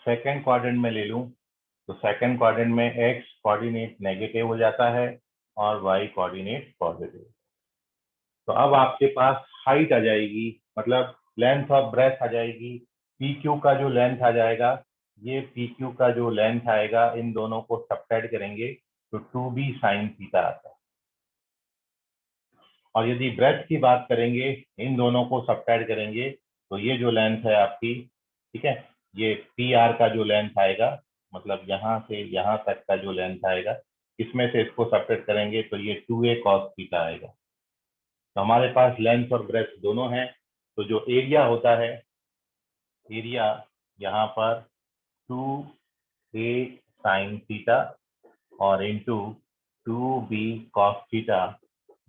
सेकेंड क्वाड्रेंट में ले लूं तो सेकेंड क्वाड्रेंट में x कोऑर्डिनेट नेगेटिव हो जाता है और y कोऑर्डिनेट पॉजिटिव। तो अब आपके पास हाइट आ जाएगी, मतलब लेंथ और ब्रेथ आ जाएगी। पी क्यू का जो लेंथ आ जाएगा, ये पी क्यू का जो लेंथ आएगा, इन दोनों को सब्ट्रैक्ट करेंगे तो 2b sin थीटा आता है। और यदि ब्रेथ की बात करेंगे, इन दोनों को सब्ट्रैक्ट करेंगे तो ये जो लेंथ है आपकी, ठीक है, ये पी आर का जो लेंथ आएगा, मतलब यहाँ से यहाँ तक का जो लेंथ आएगा, इसमें से इसको सब्ट्रैक्ट करेंगे तो ये 2a cos थीटा आएगा। तो हमारे पास लेंथ और ब्रेथ दोनों है। तो जो एरिया होता है, एरिया यहाँ पर 2a sin थीटा और इंटू 2b cos थीटा,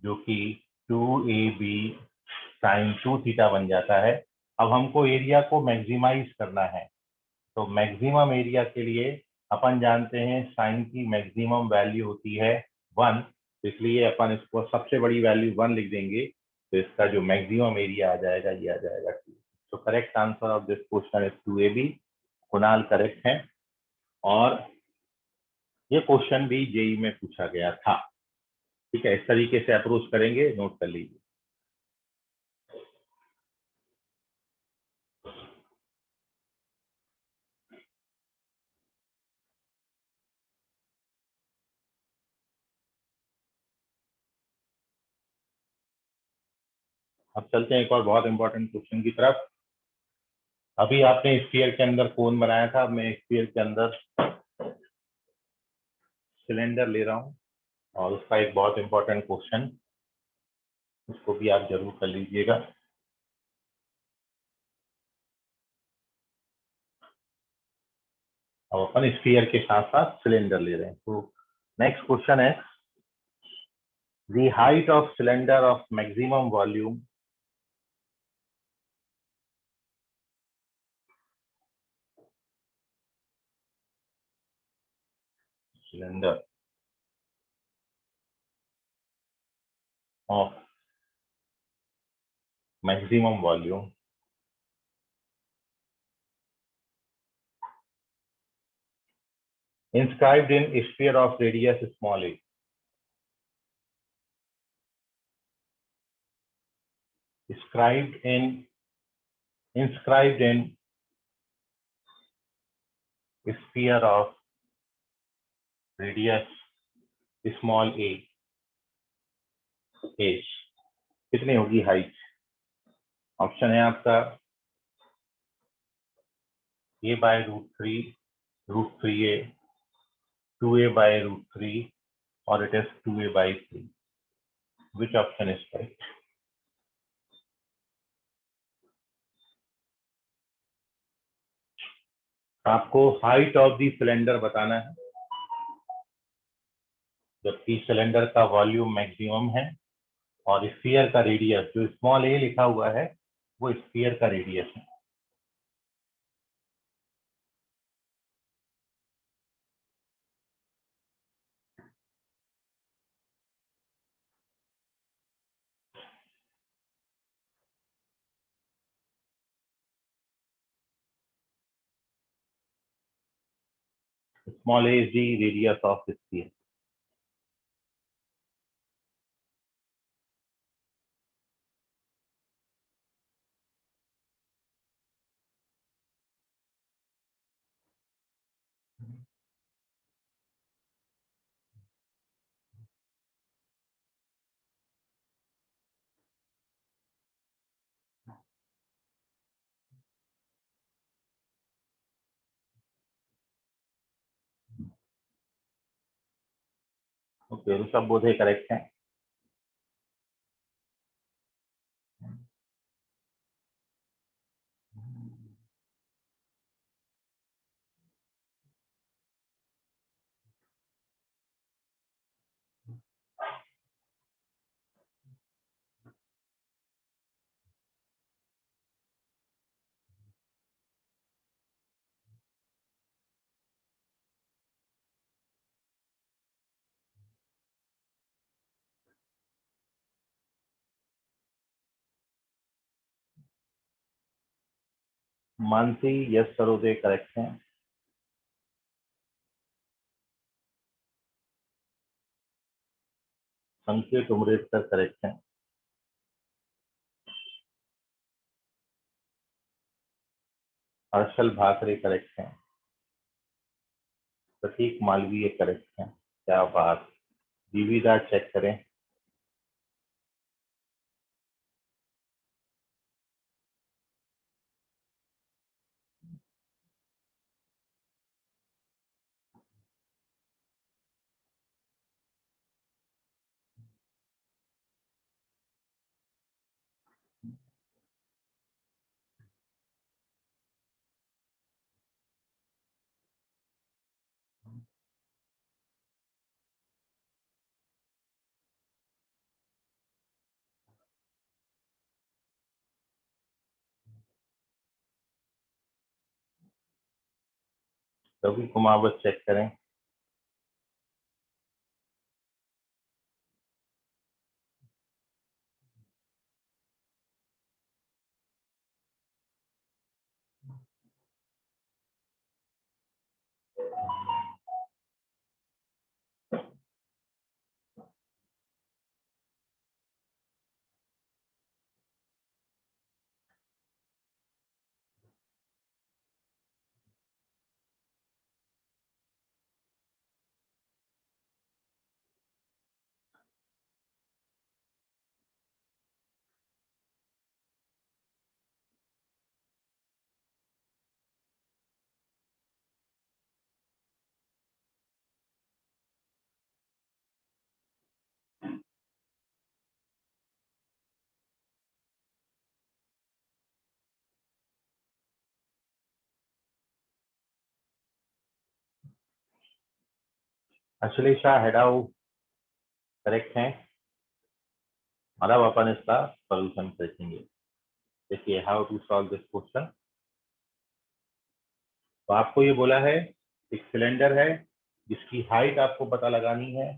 जो कि 2ab sin 2 थीटा बन जाता है। अब हमको एरिया को मैक्सिमाइज करना है। तो मैक्सिमम एरिया के लिए अपन जानते हैं साइन की मैक्सिमम वैल्यू होती है 1, इसलिए अपन इसको सबसे बड़ी वैल्यू 1 लिख देंगे। तो इसका जो मैक्सिमम एरिया आ जाएगा ये आ जाएगा 2। तो correct answer of this question is 2ab। Kunal correct है। और ये क्वेश्चन भी जेई में पूछा गया था। ठीक है, इस तरीके से अप्रोच करेंगे, नोट कर लीजिए। अब चलते हैं एक और बहुत इंपॉर्टेंट क्वेश्चन की तरफ। अभी आपने स्फीयर के अंदर कोन बनाया था, मैं स्फीयर के अंदर सिलेंडर ले रहा हूं और उसका एक बहुत इंपॉर्टेंट क्वेश्चन, उसको भी आप जरूर कर लीजिएगा। अब अपन स्फीयर के साथ साथ सिलेंडर ले रहे हैं। तो नेक्स्ट क्वेश्चन है, the height of cylinder of maximum volume cylinder of maximum volume inscribed in sphere of radius small a. Inscribed in sphere of radius small a is कितनी होगी हाइट? ऑप्शन है आपका a by √3, √3a, 2a by √3 or it is 2a by 3. Which option is correct? आपको हाइट ऑफ दी सिलेंडर बताना है, जबकि सिलेंडर का वॉल्यूम मैक्सिमम है और स्फीयर का रेडियस जो स्मॉल ए लिखा हुआ है वो स्फीयर का रेडियस है। Small a is the radius of the sphere. Okay, Rishabh Bodhe correct है। मानसी यस सरोदे करेक्ट है। संकेत उमरेडकर करेक्ट है। हर्षल भाकरे करेक्ट है। प्रतीक मालवीय करेक्ट है। क्या बात, जीविदा चेक करें। रवि कुमावत चेक करें। अश्लेषा हेडाउ करेक्ट है। मतलब अपन इसका सॉल्यूशन देखेंगे। देखिए how to solve this question. तो आपको ये बोला है एक सिलेंडर है जिसकी हाइट आपको पता लगानी है,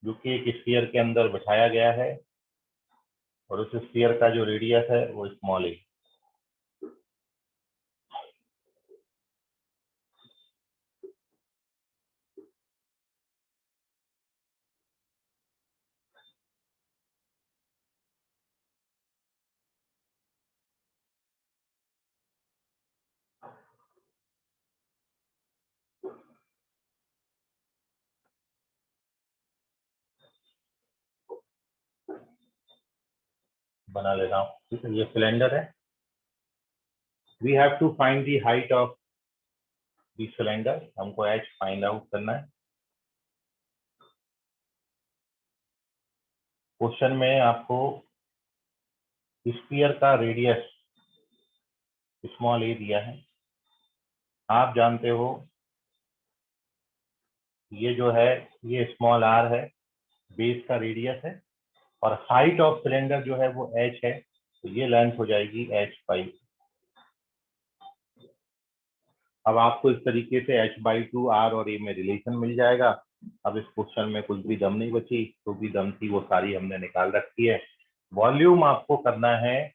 जो कि एक स्फीयर के अंदर बिठाया गया है, और उस स्फीयर का जो रेडियस है वो स्मॉल है। बना ले रहा हूँ, ठीक है। ये सिलेंडर है। We have to find the height of the cylinder. हमको एच फाइंड आउट करना है। क्वेश्चन में आपको स्फीयर का रेडियस स्मॉल ए दिया है। आप जानते हो ये जो है ये स्मॉल आर है, बेस का रेडियस है, और हाइट ऑफ सिलेंडर जो है वो h है, तो ये लेंथ हो जाएगी h पाई। अब आपको इस तरीके से h/2 r और a में रिलेशन मिल जाएगा। अब इस क्वेश्चन में कुछ भी दम नहीं बची, जो भी दम थी वो सारी हमने निकाल रखी है। वॉल्यूम आपको करना है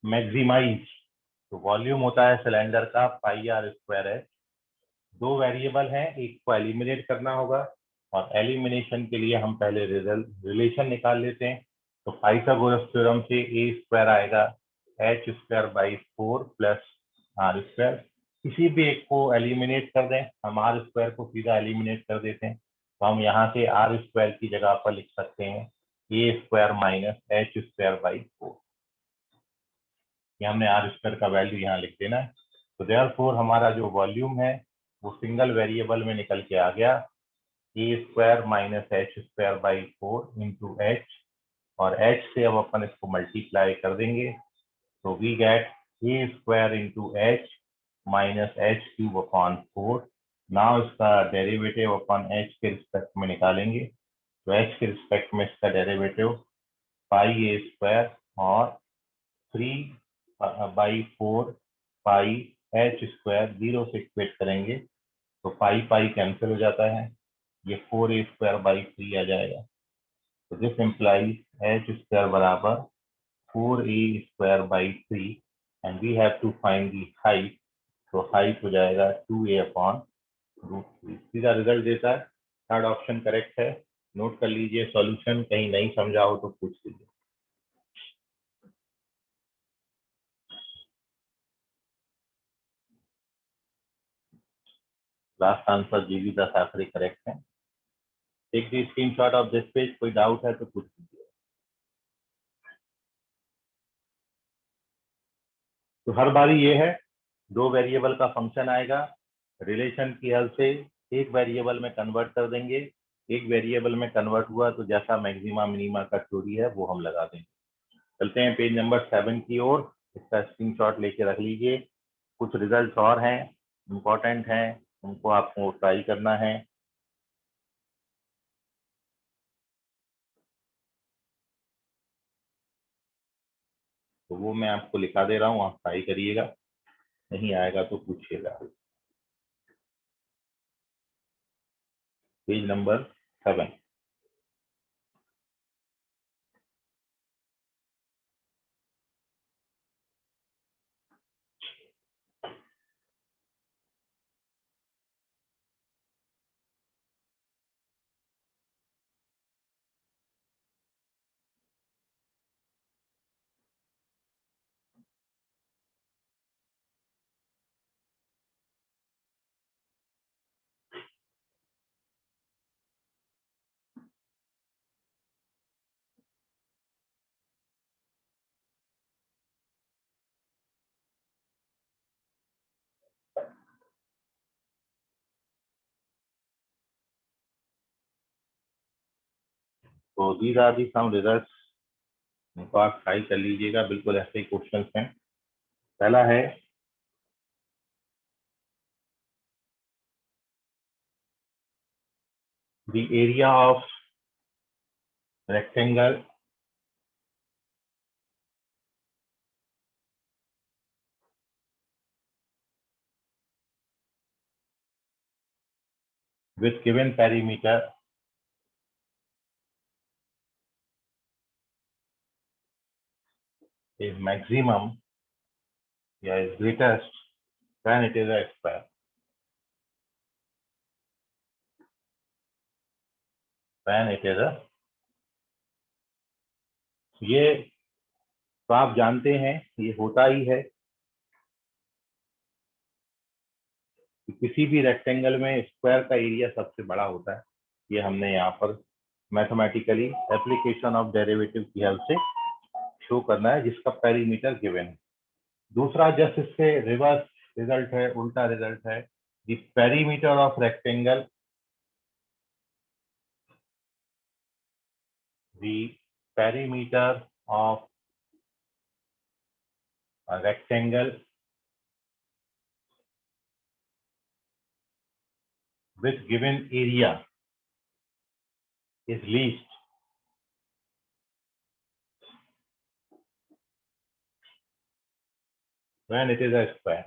मैक्सिमाइज। तो वॉल्यूम होता है सिलेंडर का पाई r स्क्वायर है। दो वेरिएबल हैं, एक को एलिमिनेट करना होगा, और एलिमिनेशन के लिए हम पहले रिलेशन निकाल लेते हैं। तो पाइथागोरस थ्योरम से ए स्क्वायर आएगा h² / 4 प्लस r स्क्वायर। किसी भी एक को एलिमिनेट कर दें, हम r स्क्वायर को सीधा एलिमिनेट कर देते हैं, तो हम यहाँ से r स्क्वायर की जगह पर लिख सकते हैं a² - h²/4। ये हमने r स्क्वायर का वैल्यू यहाँ लिख देना है। तो देयरफॉर हमारा जो वॉल्यूम है वो सिंगल वेरिएबल में निकल के आ गया a² - h²/4 इंटू h, और h से अब अपन इसको मल्टीप्लाई कर देंगे, तो we get a² into h minus h³ / 4। Now इसका डेरिवेटिव अपन h के रिस्पेक्ट में निकालेंगे, तो h के रिस्पेक्ट में इसका डेरिवेटिव πa² और 3/4 पाई h² 0 से इक्वेट करेंगे, तो पाई कैंसिल हो जाता है, ये 4a² / 3 आ जाएगा। तो दिस इम्प्लाइज h² बराबर 4a² / 3 and we have to find the height. तो हाइट हो जाएगा 2a/√3। सीधा रिजल्ट देता है, थर्ड ऑप्शन करेक्ट है। नोट कर लीजिए सॉल्यूशन, कहीं नहीं समझा हो तो पूछ लीजिए। लास्ट आंसर जीवी दास आखिरी करेक्ट है। Take the screenshot of this page, कोई डाउट है तो पूछ लीजिए। तो हर बारी ये है, दो वेरिएबल का फंक्शन आएगा, रिलेशन की हेल्प से एक वेरिएबल में कन्वर्ट कर देंगे, एक वेरिएबल में कन्वर्ट हुआ तो जैसा मैक्सिमा मिनिमा का थ्योरी है वो हम लगा देंगे। चलते हैं पेज नंबर 7 की ओर, इसका स्क्रीनशॉट लेके रख लीजिए। कुछ रिजल्ट्स और हैं, इंपॉर्टेंट हैं, उनको आपको ट्राई करना है। तो वो मैं आपको लिखा दे रहा हूँ, आप ट्राई करिएगा, नहीं आएगा तो पूछिएगा। Page number 7। तो these are the some results, उनको आप ट्राई कर लीजिएगा, बिल्कुल ऐसे ही क्वेश्चंस हैं। पहला है the area of rectangle with given perimeter is maximum या is greatest when it is a square, when it is a, ये तो आप जानते हैं ये होता ही है कि किसी भी रेक्टेंगल में स्क्वायर का एरिया सबसे बड़ा होता है। ये हमने यहाँ पर मैथमेटिकली एप्लीकेशन ऑफ डेरिवेटिव की हेल्प से शो करना है, जिसका पेरीमीटर गिवन है। दूसरा जस्ट इससे रिवर्स रिजल्ट है, उल्टा रिजल्ट है, the perimeter of rectangle, the perimeter of rectangle with given area is least when it is a square.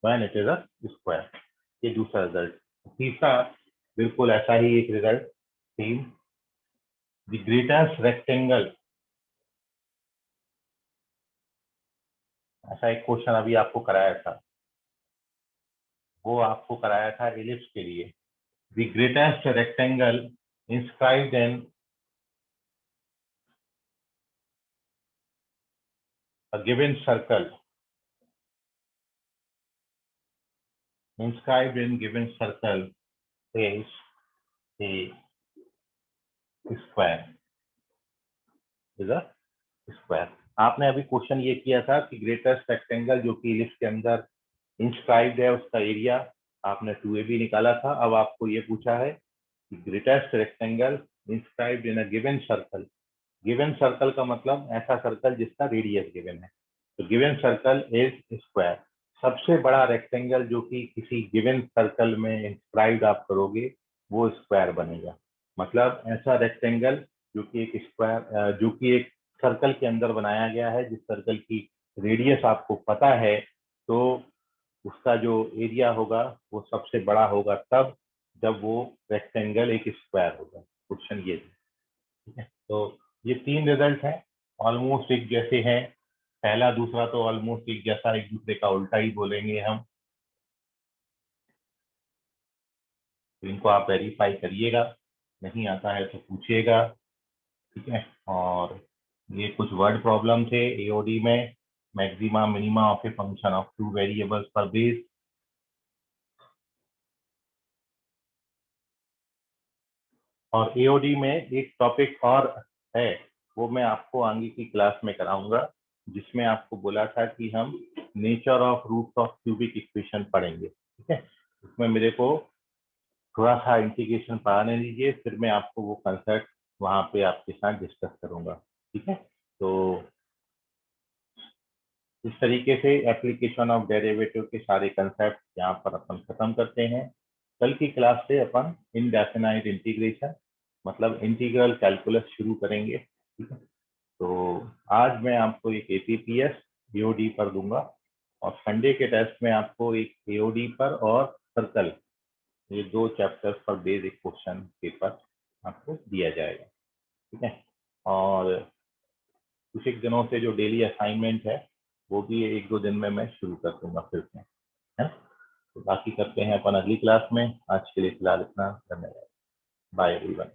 When it is a square. ये दूसरा रिजल्ट। तीसरा बिल्कुल ऐसा ही एक result, same, the greatest rectangle. ऐसा एक क्वेश्चन अभी आपको कराया था, वो आपको कराया था एलिप्स के लिए। The greatest rectangle inscribed in a given circle, inscribed in given circle is a square, is a square। आपने अभी क्वेश्चन ये किया था कि ग्रेटेस्ट रेक्टेंगल जो कि इलिप्स के अंदर इंस्क्राइब्ड है उसका एरिया आपने 2ab निकाला था। अब आपको ये पूछा है कि greatest rectangle inscribed in a given circle. Given circle का मतलब ऐसा सर्कल जिसका रेडियस गिवन है, तो गिवन सर्कल इज स्क्वायर। सबसे बड़ा रेक्टेंगल जो कि किसी गिवन सर्कल में इंस्क्राइब्ड आप करोगे वो स्क्वायर बनेगा। मतलब ऐसा रेक्टेंगल जो कि एक स्क्वायर, जो कि एक सर्कल के अंदर बनाया गया है, जिस सर्कल की रेडियस आपको पता है, तो उसका जो एरिया होगा वो सबसे बड़ा होगा तब जब वो रेक्टेंगल एक स्क्वायर होगा। क्वेश्चन ये है, ठीक है। तो ये तीन रिजल्ट हैं, ऑलमोस्ट एक जैसे हैं। पहला दूसरा तो ऑलमोस्ट एक जैसा, एक दूसरे का उल्टा ही बोलेंगे हम। तो इनको आप वेरीफाई करिएगा, नहीं आता है तो पूछिएगा, ठीक है। और ये कुछ वर्ड प्रॉब्लम थे एओडी में, maxima minima of a function of two variables पर बेस। और एओडी में एक टॉपिक और है, वो मैं आपको आगे की क्लास में कराऊंगा, जिसमें आपको बोला था कि हम nature of roots of cubic equation पढ़ेंगे, ठीक है। उसमें मेरे को थोड़ा सा इंटीग्रेशन पढ़ाने दीजिए, फिर मैं आपको वो कंसेप्ट वहाँ पे आपके साथ डिस्कस करूंगा, ठीक है। तो इस तरीके से एप्लीकेशन ऑफ डेरिवेटिव के सारे कंसेप्ट यहाँ पर अपन खत्म करते हैं। कल की क्लास से अपन इनडेफिनाइट इंटीग्रेशन मतलब इंटीग्रल कैलकुलस शुरू करेंगे, ठीक है। तो आज मैं आपको एक एपीपीएस एओडी पर दूंगा, और संडे के टेस्ट में आपको एक एओडी पर और सर्कल, ये दो चैप्टर्स पर बेसिक क्वेश्चन पेपर आपको दिया जाएगा, ठीक है। और कुछ एक दिनों से जो डेली असाइनमेंट है वो भी एक दो दिन में मैं शुरू कर दूंगा फिर से, है। तो बाकी करते हैं अपन अगली क्लास में। आज के लिए फिलहाल इतना, धन्यवाद, बाय एवरीवन।